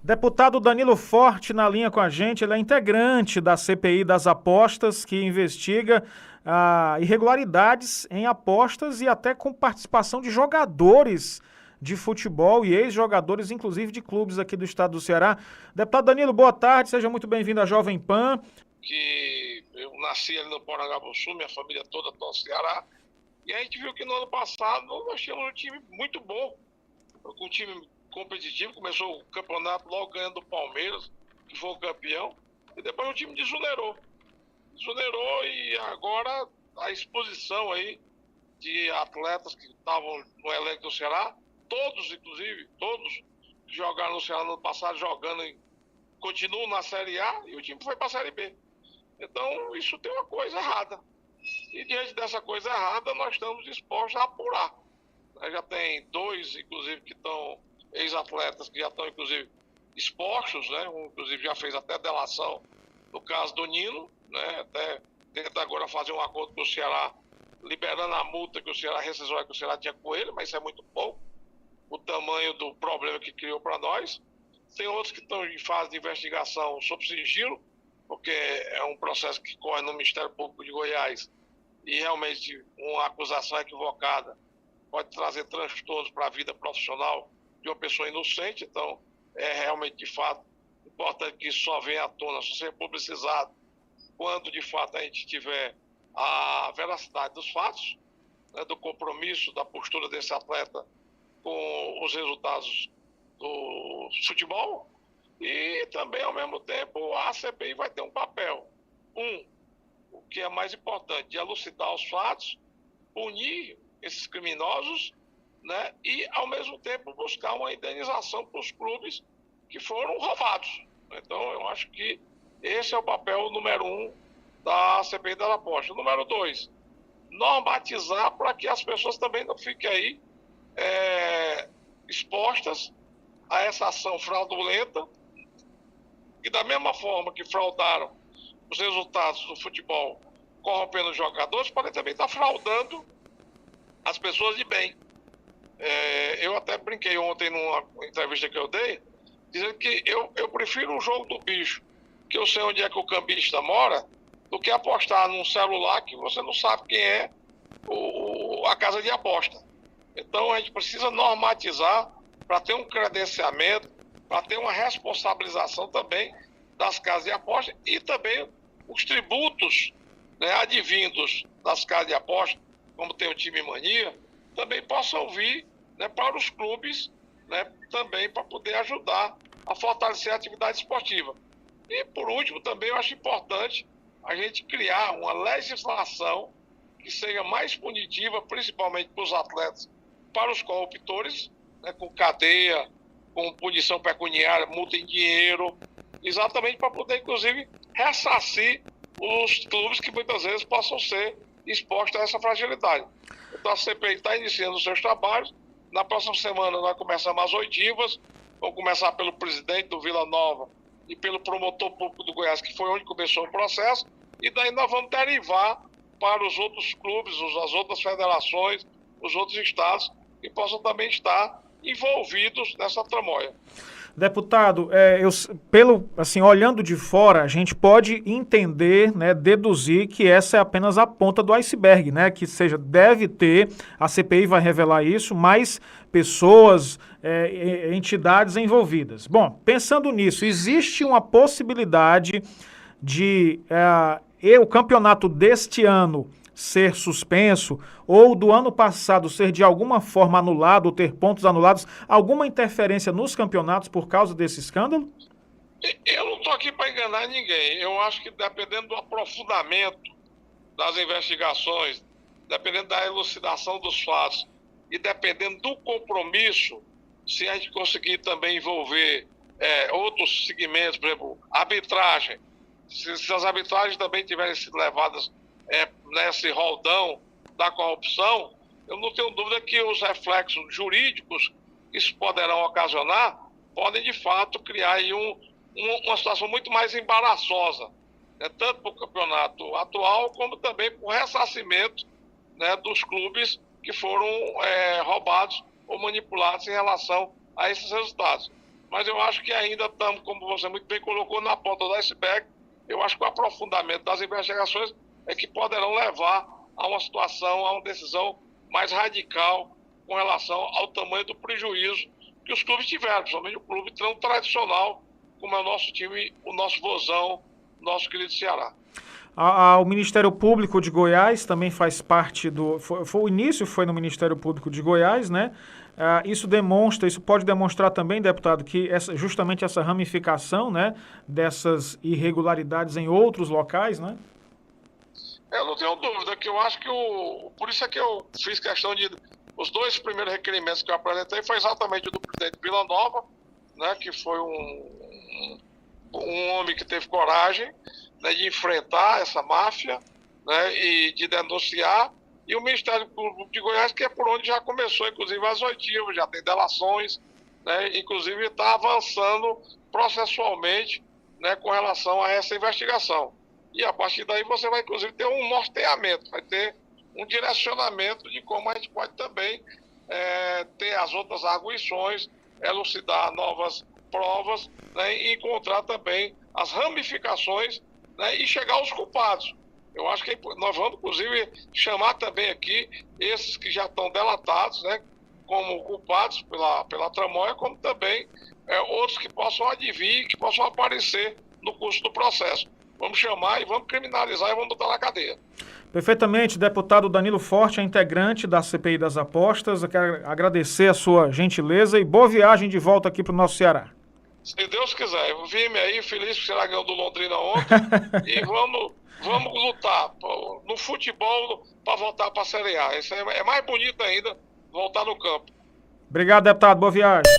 Deputado Danilo Forte na linha com a gente, ele é integrante da CPI das apostas, que investiga irregularidades em apostas e até com participação de jogadores de futebol e ex-jogadores, inclusive de clubes aqui do estado do Ceará. Deputado Danilo, boa tarde, seja muito bem-vindo à Jovem Pan. Que eu nasci ali no Porangabuçu, minha família toda está no Ceará, e a gente viu que no ano passado nós tínhamos um time muito bom, um time competitivo, começou o campeonato logo ganhando do Palmeiras, que foi o campeão, e depois o time desonerou e agora a exposição aí de atletas que estavam no elenco do Ceará, todos que jogaram no Ceará no ano passado, continuam na Série A e o time foi para a Série B. Então, isso tem uma coisa errada. E diante dessa coisa errada, nós estamos dispostos a apurar. Já tem dois, inclusive, que estão ex-atletas, que já estão, inclusive, expostos, né? Um, inclusive, já fez até delação no caso do Nino, né? Até tenta agora fazer um acordo com o Ceará, liberando a multa que o Ceará rescisória que o Ceará tinha com ele, mas isso é muito pouco, o tamanho do problema que criou para nós. Tem outros que estão em fase de investigação sob sigilo, porque é um processo que corre no Ministério Público de Goiás e realmente uma acusação equivocada pode trazer transtornos para a vida profissional de uma pessoa inocente. Então, é realmente, de fato, importante que isso só venha à tona, só seja publicizado quando, de fato, a gente tiver a veracidade dos fatos, né, do compromisso, da postura desse atleta com os resultados do futebol. E também, ao mesmo tempo, a CPI vai ter um papel. O que é mais importante, de elucidar os fatos, punir esses criminosos, né? E, ao mesmo tempo, buscar uma indenização para os clubes que foram roubados. Então, eu acho que esse é o papel número 1 da CPI das apostas. Número 2, normatizar para que as pessoas também não fiquem aí expostas a essa ação fraudulenta, e da mesma forma que fraudaram os resultados do futebol, corrompendo os jogadores, podem também estar fraudando as pessoas de bem. Eu até brinquei ontem numa entrevista que eu dei, dizendo que eu prefiro o jogo do bicho, que eu sei onde é que o cambista mora, do que apostar num celular que você não sabe quem é a casa de aposta. Então a gente precisa normatizar para ter um credenciamento, para ter uma responsabilização também das casas de aposta e também os tributos, né, advindos das casas de aposta, como tem o Time Mania, também possam vir, né, para os clubes, né, também para poder ajudar a fortalecer a atividade esportiva. E, por último, também eu acho importante a gente criar uma legislação que seja mais punitiva, principalmente para os atletas, para os corruptores, né, com cadeia, com punição pecuniária, multa em dinheiro, exatamente para poder, inclusive, ressarcir os clubes que muitas vezes possam ser expostos a essa fragilidade. Então a CPI está iniciando os seus trabalhos. Na próxima semana nós começamos as oitivas, vamos começar pelo presidente do Vila Nova e pelo promotor público do Goiás, que foi onde começou o processo, e daí nós vamos derivar para os outros clubes, as outras federações, os outros estados, que possam também estar envolvidos nessa tramóia. Deputado, olhando de fora, a gente pode entender, né, deduzir que essa é apenas a ponta do iceberg, né, que deve ter, a CPI vai revelar isso, mais pessoas, entidades envolvidas. Bom, pensando nisso, existe uma possibilidade de o campeonato deste ano ser suspenso, ou do ano passado ser de alguma forma anulado, ou ter pontos anulados, alguma interferência nos campeonatos por causa desse escândalo? Eu não estou aqui para enganar ninguém. Eu acho que dependendo do aprofundamento das investigações, dependendo da elucidação dos fatos e dependendo do compromisso, se a gente conseguir também envolver outros segmentos, por exemplo, arbitragem, se as arbitragens também tiverem sido levadas nesse roldão da corrupção, eu não tenho dúvida que os reflexos jurídicos que isso poderão ocasionar podem, de fato, criar aí uma situação muito mais embaraçosa, né, tanto para o campeonato atual, como também para o ressarcimento, né, dos clubes que foram roubados ou manipulados em relação a esses resultados. mas eu acho que ainda estamos, como você muito bem colocou, na ponta do iceberg. Eu acho que o aprofundamento das investigações é que poderão levar a uma situação, a uma decisão mais radical com relação ao tamanho do prejuízo que os clubes tiveram, principalmente o clube tão tradicional como é o nosso time, o nosso Vozão, nosso querido Ceará. O Ministério Público de Goiás também faz parte do... O início foi no Ministério Público de Goiás, né? Isso pode demonstrar também, deputado, que justamente essa ramificação, né, dessas irregularidades em outros locais, né? Eu não tenho dúvida que eu acho que por isso é que eu fiz questão de... Os 2 primeiros requerimentos que eu apresentei foi exatamente o do presidente Vila Nova, né, que foi um homem que teve coragem, né, de enfrentar essa máfia, né, e de denunciar, e o Ministério Público de Goiás, que é por onde já começou, inclusive, as oitivas, já tem delações, né, inclusive está avançando processualmente, né, com relação a essa investigação. E a partir daí você vai, inclusive, ter um norteamento, vai ter um direcionamento de como a gente pode também ter as outras arguições, elucidar novas provas, né, e encontrar também as ramificações, né, e chegar aos culpados. Eu acho que nós vamos, inclusive, chamar também aqui esses que já estão delatados, né, como culpados pela tramóia, como também outros que possam advir, que possam aparecer no curso do processo. Vamos chamar e vamos criminalizar e vamos botar na cadeia. Perfeitamente, deputado Danilo Forte, é integrante da CPI das Apostas. Eu quero agradecer a sua gentileza e boa viagem de volta aqui para o nosso Ceará. Se Deus quiser, eu vim aí feliz que o Ceará ganhou do Londrina ontem e vamos lutar no futebol para voltar para a Série A. Isso é mais bonito ainda, voltar no campo. Obrigado, deputado. Boa viagem.